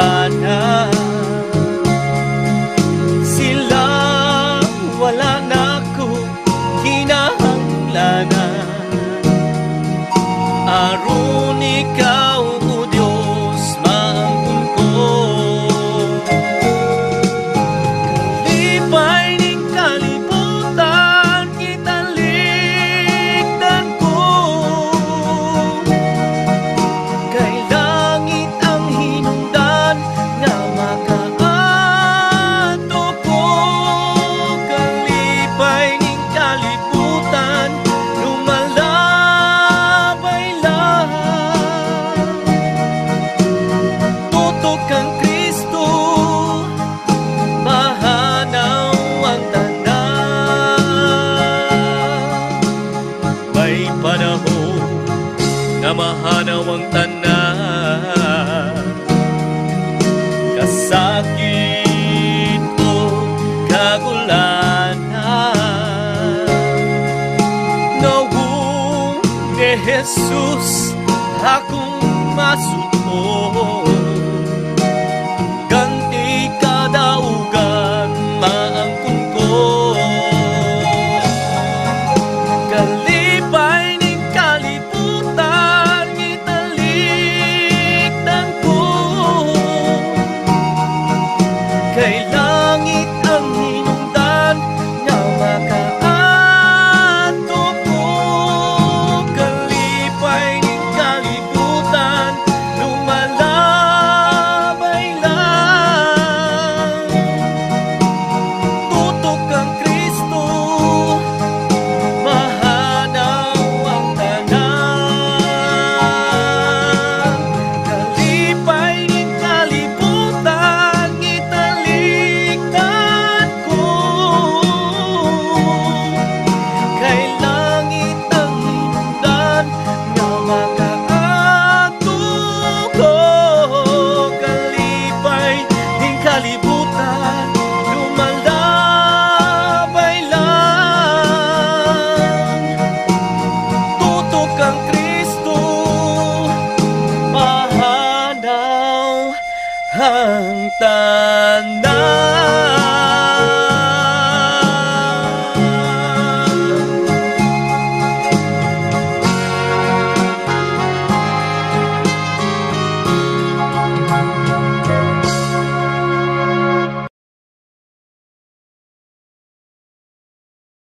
kagulanan. Sila wala na ko kinahanglanan. Aron ikaw, O Diyos, maangkon ko. Kalipay ning kalibutan, kitalikdan ko. Kay langit ang hinungdan nga makaato ko. Kalipay ning kalibutan, lumalabay lang. Tutok kang Kristo, mahanaw ang tanan. May panahon na mahanaw ang tanan. Kasakit o kagulanan, nawong ni Jesus akong masuko. Ganti kadaugan maangkon ko. Kalipay ning kalibutan, kitalikdan ko. Kay langit ang hinungdan nga makaato ko. Kalipay ning kalibutan, lumalabay lang. Tutok kang Kristo, mahanaw ang tanan. Kalipay ning kalibutan, kitalikdan ko. Kay langit ang hinungdan nga makaato ko. Kalipay ning kalibutan, lumalabay lang. Tutok kang Kristo, mahanaw ang tanan.